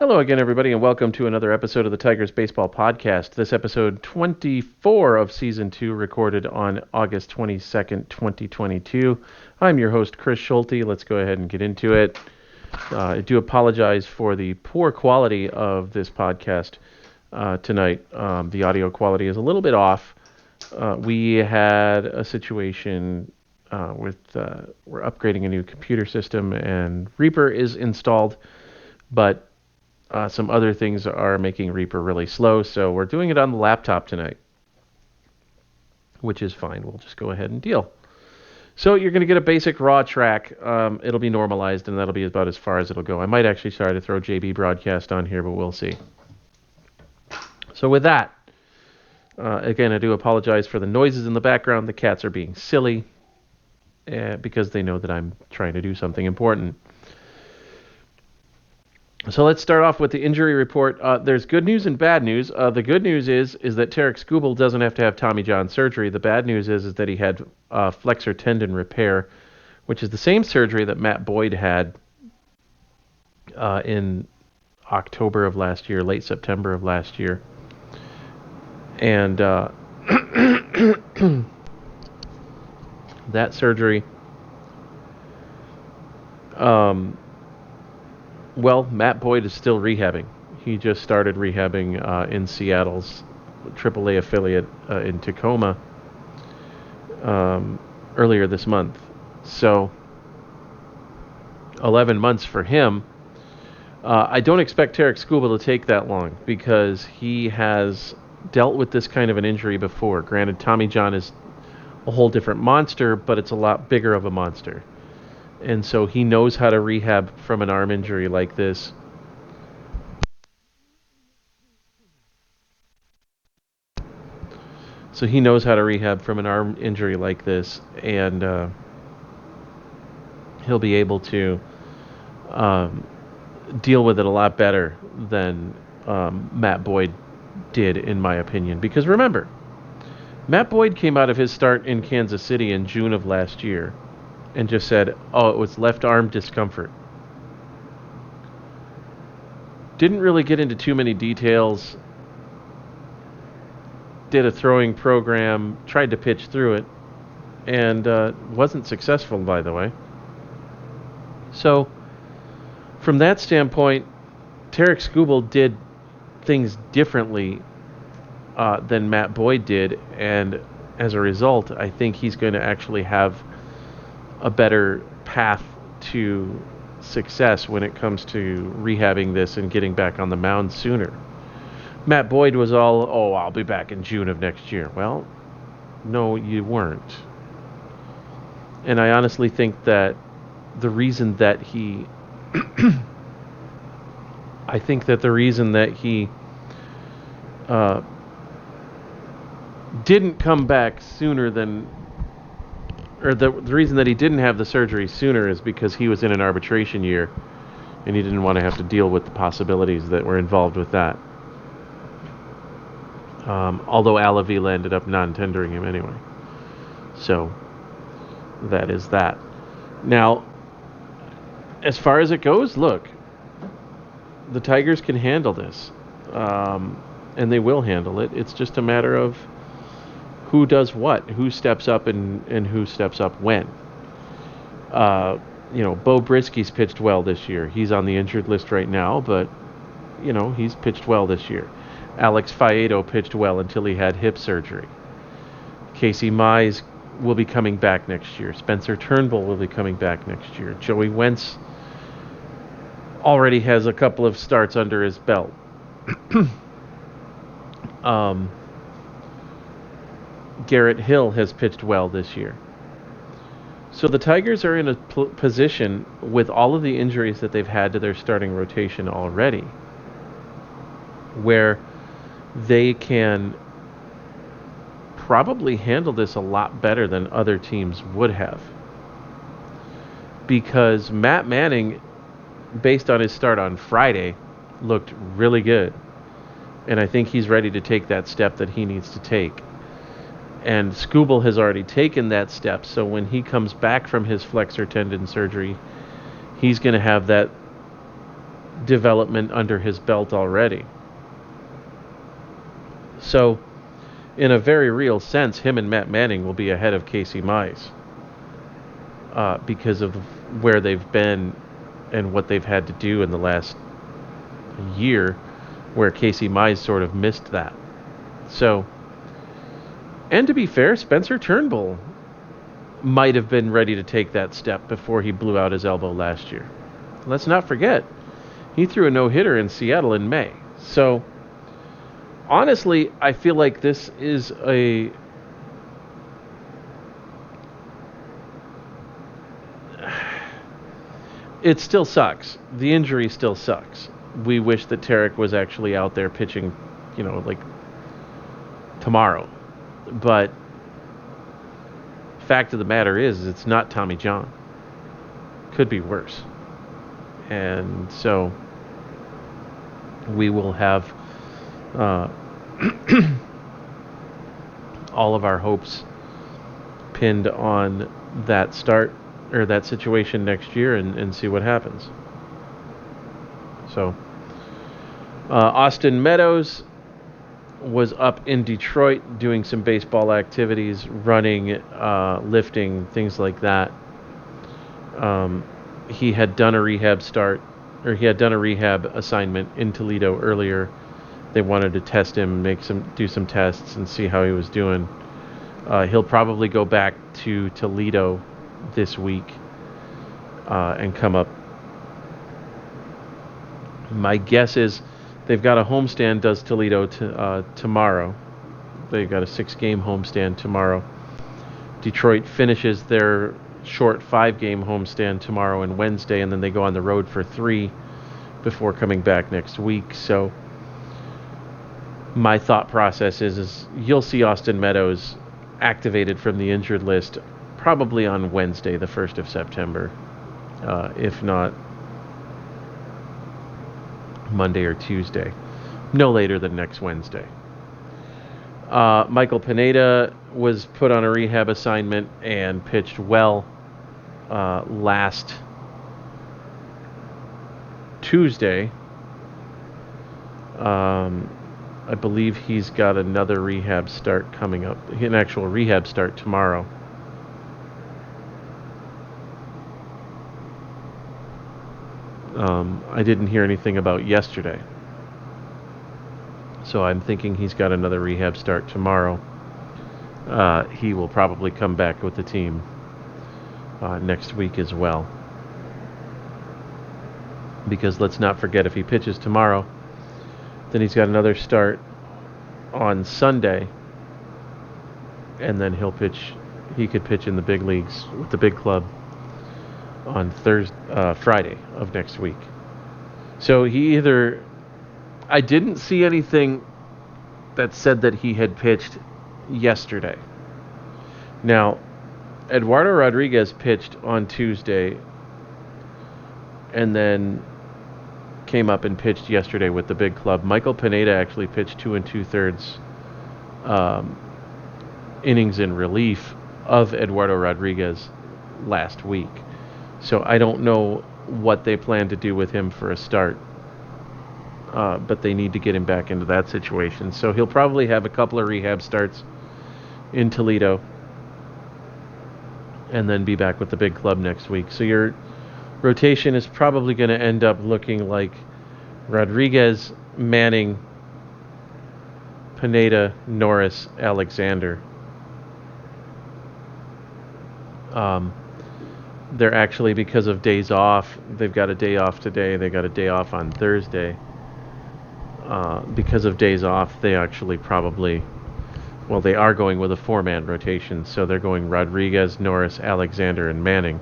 Hello again, everybody, and welcome to another episode of the Tigers Baseball Podcast. This episode 24 of Season 2, recorded on August 22nd, 2022. I'm your host, Chris Schulte. Let's go ahead and get into it. I do apologize for the poor quality of this podcast tonight. The audio quality is a little bit off. We had a situation with we're upgrading a new computer system, and Reaper is installed, but some other things are making Reaper really slow, so we're doing it on the laptop tonight, which is fine. We'll just go ahead and deal. So you're going to get a basic raw track. It'll be normalized, and that'll be about as far as it'll go. I might actually try to throw JB Broadcast on here, but we'll see. So with that, again, I do apologize for the noises in the background. The cats are being silly because they know that I'm trying to do something important. So let's start off with the injury report. There's good news and bad news. The good news is that Tarik Skubal doesn't have to have Tommy John surgery. The bad news is that he had flexor tendon repair, which is the same surgery that Matt Boyd had in October of last year, late September of last year. And that surgery... Well, Matt Boyd is still rehabbing. He just started rehabbing in Seattle's AAA affiliate in Tacoma earlier this month. So, 11 months for him. I don't expect Tarik Skubal to take that long because he has dealt with this kind of an injury before. Granted, Tommy John is a whole different monster, but it's a lot bigger of a monster. And so he knows how to rehab from an arm injury like this. So he knows how to rehab from an arm injury like this, and he'll be able to deal with it a lot better than Matt Boyd did, in my opinion. Because remember, Matt Boyd came out of his start in Kansas City in June of last year and just said, oh, it was left arm discomfort. Didn't really get into too many details. Did a throwing program, tried to pitch through it, and wasn't successful, by the way. So, from that standpoint, Tarik Skubal did things differently than Matt Boyd did, and as a result, I think he's going to actually have a better path to success when it comes to rehabbing this and getting back on the mound sooner. Matt Boyd was all, I'll be back in June of next year. Well, no, you weren't. And I honestly think that the reason that he didn't come back sooner than, or the reason that he didn't have the surgery sooner is because he was in an arbitration year and he didn't want to have to deal with the possibilities that were involved with that. Although Alavila ended up non-tendering him anyway. So, that is that. Now, as far as it goes, look, the Tigers can handle this. And they will handle it. It's just a matter of who does what, who steps up and who steps up when. Bo Brisky's pitched well this year. He's on the injured list right now, but, he's pitched well this year. Alex Faedo pitched well until he had hip surgery. Casey Mize will be coming back next year. Spencer Turnbull will be coming back next year. Joey Wentz already has a couple of starts under his belt. Garrett Hill has pitched well this year. So the Tigers are in a position with all of the injuries that they've had to their starting rotation already, where they can probably handle this a lot better than other teams would have. Because Matt Manning, based on his start on Friday, looked really good. And I think he's ready to take that step that he needs to take. And Skubal has already taken that step, so when he comes back from his flexor tendon surgery, he's going to have that development under his belt already. So, in a very real sense, him and Matt Manning will be ahead of Casey Mize because of where they've been and what they've had to do in the last year, where Casey Mize sort of missed that. So, and to be fair, Spencer Turnbull might have been ready to take that step before he blew out his elbow last year. Let's not forget, he threw a no-hitter in Seattle in May. So, honestly, I feel like this is it still sucks. The injury still sucks. We wish that Tarik was actually out there pitching, like tomorrow. But fact of the matter is, it's not Tommy John. Could be worse. And so we will have all of our hopes pinned on that start or that situation next year and see what happens. So Austin Meadows was up in Detroit doing some baseball activities, running, lifting, things like that. He had done a rehab assignment in Toledo earlier. They wanted to test him, do some tests and see how he was doing. He'll probably go back to Toledo this week and come up. My guess is they've got a homestand, does Toledo tomorrow. They've got a 6-game homestand tomorrow. Detroit finishes their short 5-game homestand tomorrow and Wednesday, and then they go on the road for 3 before coming back next week. So my thought process is you'll see Austin Meadows activated from the injured list probably on Wednesday, the 1st of September, if not Monday or Tuesday, no later than next Wednesday. Michael Pineda was put on a rehab assignment and pitched well last Tuesday. I believe he's got another rehab start coming up, an actual rehab start tomorrow. I didn't hear anything about yesterday. So I'm thinking he's got another rehab start tomorrow. He will probably come back with the team next week as well. Because let's not forget, if he pitches tomorrow, then he's got another start on Sunday. And then he could pitch in the big leagues with the big club on Friday of next week. So I didn't see anything that said that he had pitched yesterday. Now, Eduardo Rodriguez pitched on Tuesday and then came up and pitched yesterday with the big club. Michael Pineda actually pitched 2 2/3 innings in relief of Eduardo Rodriguez last week. So I don't know what they plan to do with him for a start. But they need to get him back into that situation. So he'll probably have a couple of rehab starts in Toledo and then be back with the big club next week. So your rotation is probably going to end up looking like Rodriguez, Manning, Pineda, Norris, Alexander. They're actually, because of days off, they've got a day off today, they got a day off on Thursday. Because of days off, they actually they are going with a 4-man rotation, so they're going Rodriguez, Norris, Alexander, and Manning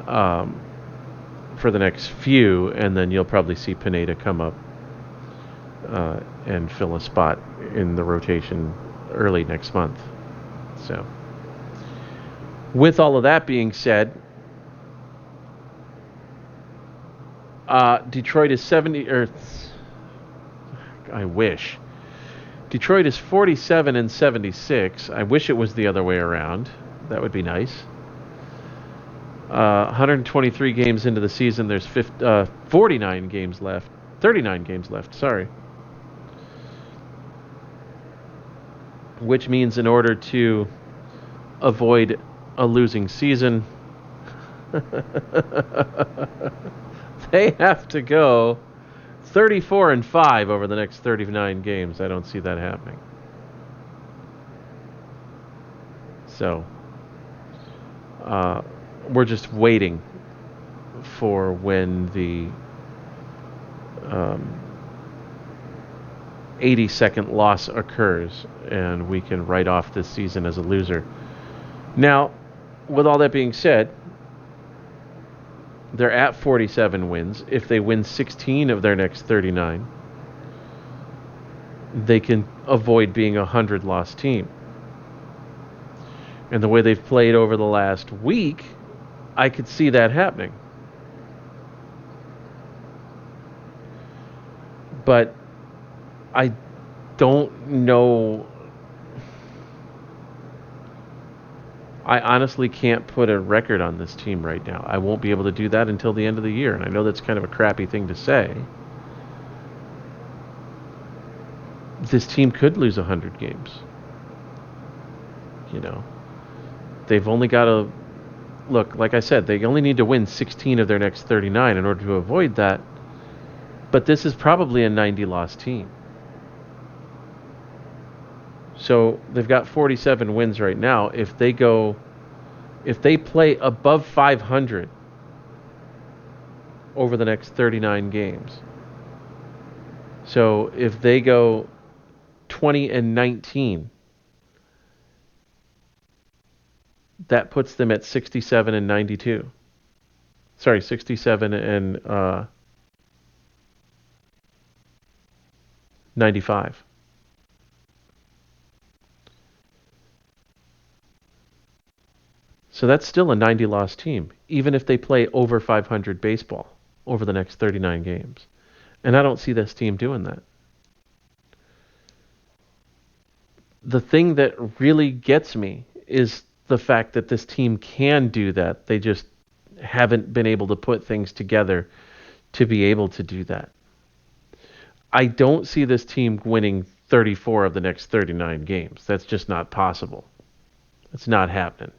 for the next few, and then you'll probably see Pineda come up and fill a spot in the rotation early next month. So, with all of that being said, Detroit is 70, or I wish. Detroit is 47 and 76. I wish it was the other way around. That would be nice. 123 games into the season. There's 49 games left. 39 games left. Sorry. Which means in order to avoid a losing season, they have to go 34-5 over the next 39 games. I don't see that happening. So, we're just waiting for when the 82nd loss occurs and we can write off this season as a loser. Now, with all that being said, they're at 47 wins. If they win 16 of their next 39, they can avoid being a 100-loss team. And the way they've played over the last week, I could see that happening. But I don't know. I honestly can't put a record on this team right now. I won't be able to do that until the end of the year. And I know that's kind of a crappy thing to say. This team could lose 100 games. You know, they've only got to look, like I said, they only need to win 16 of their next 39 in order to avoid that. But this is probably a 90-loss team. So they've got 47 wins right now. If they play above 500 over the next 39 games. So if they go 20-19, that puts them at 67-92. Sorry, 67-95. So that's still a 90-loss team, even if they play over 500 baseball over the next 39 games. And I don't see this team doing that. The thing that really gets me is the fact that this team can do that. They just haven't been able to put things together to be able to do that. I don't see this team winning 34 of the next 39 games. That's just not possible. It's not happening.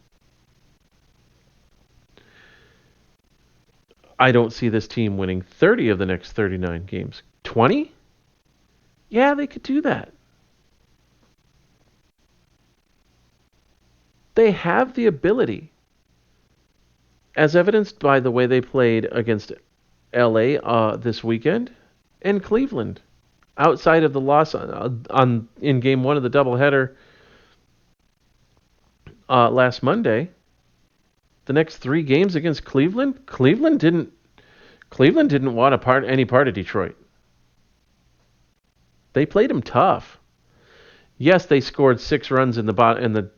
I don't see this team winning 30 of the next 39 games. 20? Yeah, they could do that. They have the ability, as evidenced by the way they played against LA this weekend and Cleveland. Outside of the loss in Game 1 of the doubleheader last Monday, the next 3 games against Cleveland, Cleveland didn't want any part of Detroit. They played them tough. Yes, they scored 6 runs in the bottom of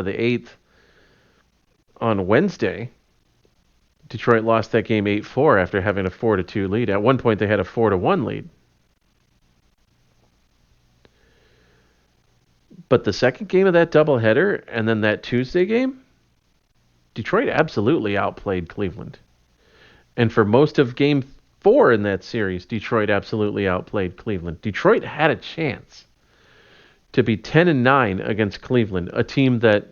the 8th on Wednesday. Detroit lost that game 8-4 after having a 4-2 lead. At one point, they had a 4-1 lead. But the second game of that doubleheader and then that Tuesday game, Detroit absolutely outplayed Cleveland. And for most of Game 4 in that series, Detroit absolutely outplayed Cleveland. Detroit had a chance to be 10-9 against Cleveland, a team that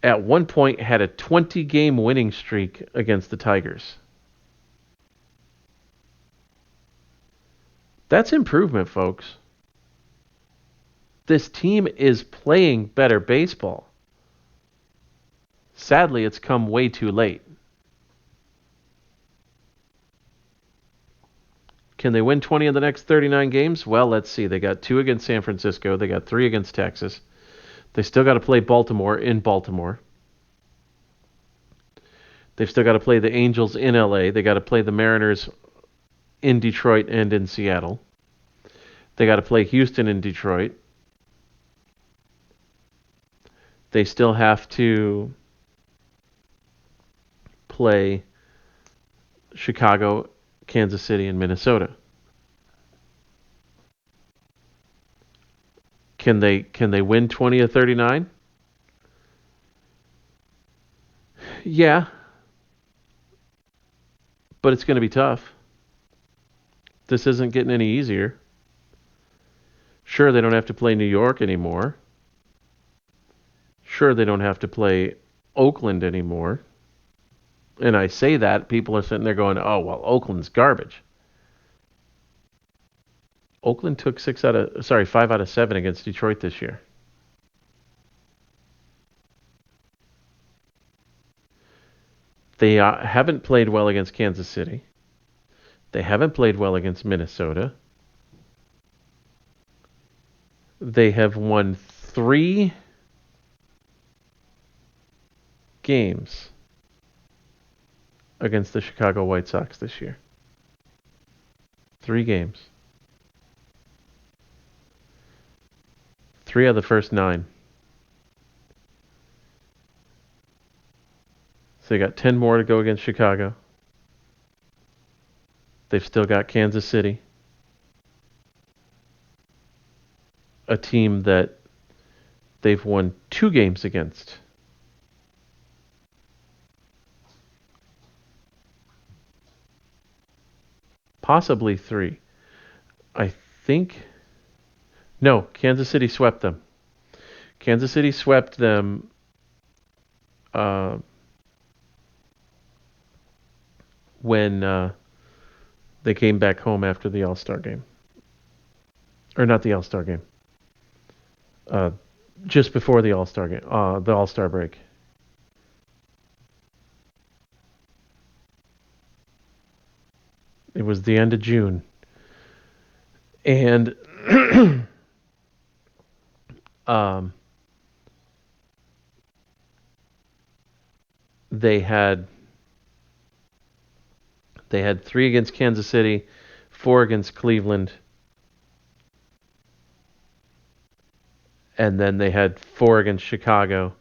at one point had a 20-game winning streak against the Tigers. That's improvement, folks. This team is playing better baseball. Sadly, it's come way too late. Can they win 20 of the next 39 games? Well, let's see. They got 2 against San Francisco. They got 3 against Texas. They still got to play Baltimore in Baltimore. They've still got to play the Angels in LA. They got to play the Mariners in Detroit and in Seattle. They got to play Houston in Detroit. They still have to play Chicago, Kansas City, and Minnesota. Can they win 20 of 39? Yeah, but it's going to be tough. This isn't getting any easier. Sure, they don't have to play New York anymore. Sure, they don't have to play Oakland anymore. And I say that, people are sitting there going, oh, well, Oakland's garbage. Oakland took 5 out of 7 against Detroit this year. They haven't played well against Kansas City. They haven't played well against Minnesota. They have won 3 games against the Chicago White Sox this year. 3 games. 3 of the first 9. So they got 10 more to go against Chicago. They've still got Kansas City, a team that they've won 2 games against. Possibly 3. I think. No, Kansas City swept them. Kansas City swept them when they came back home after the All-Star game. Or not the All-Star game. Just before the All-Star game, the All-Star break. It was the end of June. And they had 3 against Kansas City, 4 against Cleveland, and then they had 4 against Chicago.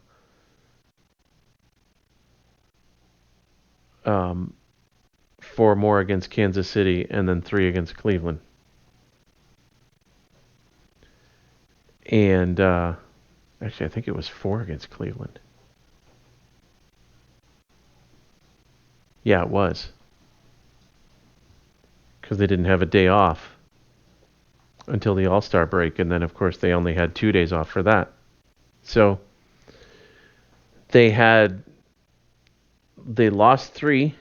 4 more against Kansas City, and then 3 against Cleveland. And actually, I think it was 4 against Cleveland. Yeah, it was. Because they didn't have a day off until the All-Star break, and then, of course, they only had 2 days off for that. So they lost 3,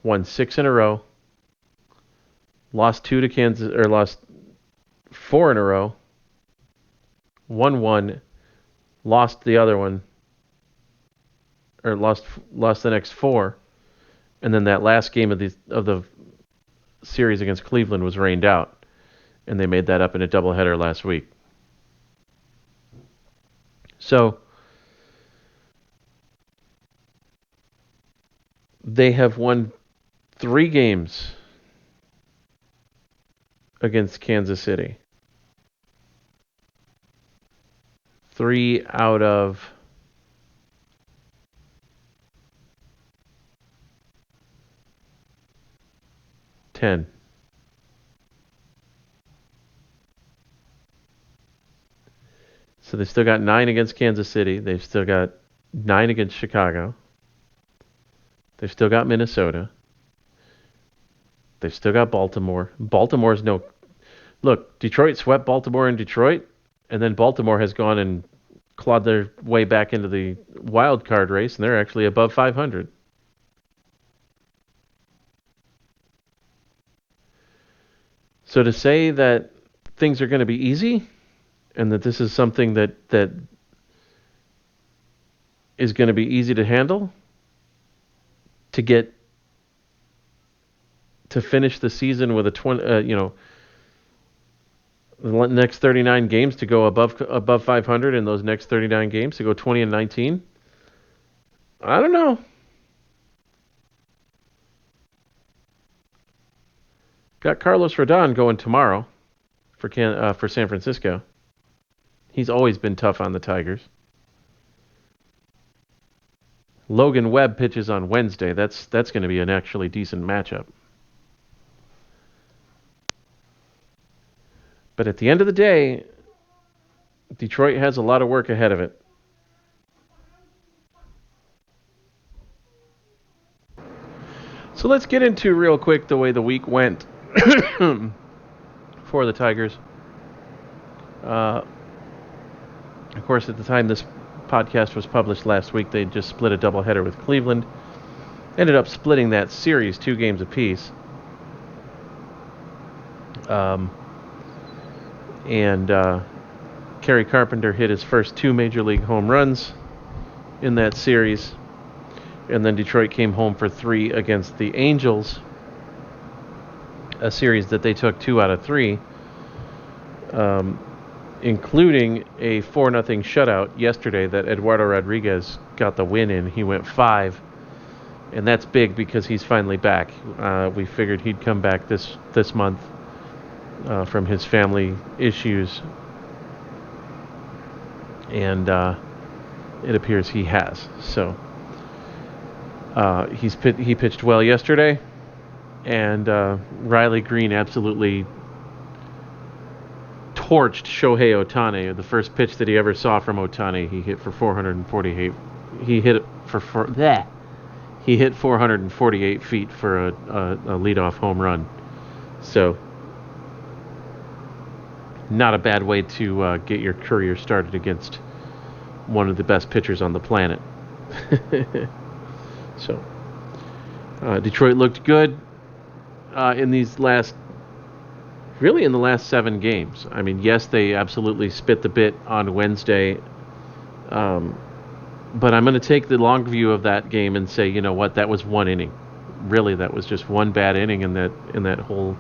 won 6 in a row, lost 2 to Kansas, or lost 4 in a row, won 1, lost the other one, or lost the next 4, and then that last game of the series against Cleveland was rained out, and they made that up in a doubleheader last week. So they have won 3 games against Kansas City. 3 out of 10. So they've still got 9 against Kansas City. They've still got 9 against Chicago. They've still got Minnesota. They've still got Baltimore. Baltimore's no... Look, Detroit swept Baltimore in Detroit, and then Baltimore has gone and clawed their way back into the wild card race, and they're actually above 500. So to say that things are going to be easy, and that this is something that is going to be easy to handle, to finish the season with a 20, the next 39 games to go above 500, and those next 39 games to go 20-19. I don't know. Got Carlos Rodon going tomorrow for San Francisco. He's always been tough on the Tigers. Logan Webb pitches on Wednesday. That's going to be an actually decent matchup. But at the end of the day, Detroit has a lot of work ahead of it. So let's get into real quick the way the week went for the Tigers. Of course, at the time this podcast was published last week, they just split a doubleheader with Cleveland. Ended up splitting that series 2 games apiece. Kerry Carpenter hit his first 2 major league home runs in that series. And then Detroit came home for 3 against the Angels, a series that they took 2 out of 3, including a 4-0 shutout yesterday that Eduardo Rodriguez got the win in. He went 5, and that's big because he's finally back. We figured he'd come back this month from his family issues, and it appears he has. So he pitched well yesterday, and Riley Green absolutely torched Shohei Ohtani. The first pitch that he ever saw from Ohtani, he hit for 448. He hit 448 feet for a leadoff home run. So, not a bad way to get your career started against one of the best pitchers on the planet. So, Detroit looked good in the last 7 games. I mean, yes, they absolutely spit the bit on Wednesday, but I'm going to take the long view of that game and say, you know what, that was 1 inning. Really, that was just one bad inning in that whole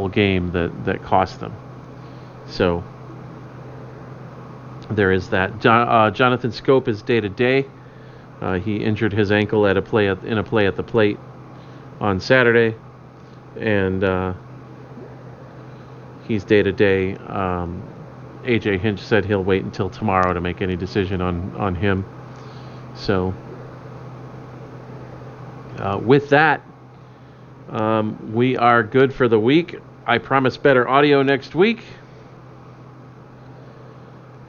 game that cost them. So there is that. Jonathan Scope is day to day. He injured his ankle in a play at the plate on Saturday, and he's day to day. AJ Hinch said he'll wait until tomorrow to make any decision on him. So with that, we are good for the week. I promise better audio next week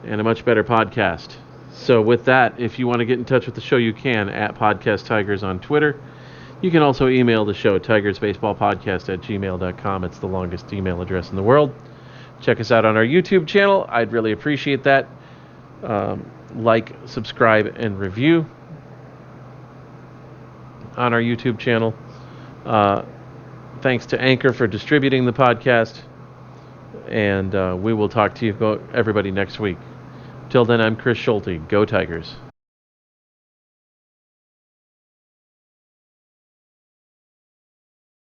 and a much better podcast. So with that, if you want to get in touch with the show, you can at Podcast Tigers on Twitter. You can also email the show, tigersbaseballpodcast@gmail.com. It's the longest email address in the world. Check us out on our YouTube channel. I'd really appreciate that. Like, subscribe, and review on our YouTube channel. Thanks to Anchor for distributing the podcast. And we will talk to you, everybody, next week. Till then, I'm Chris Schulte. Go Tigers.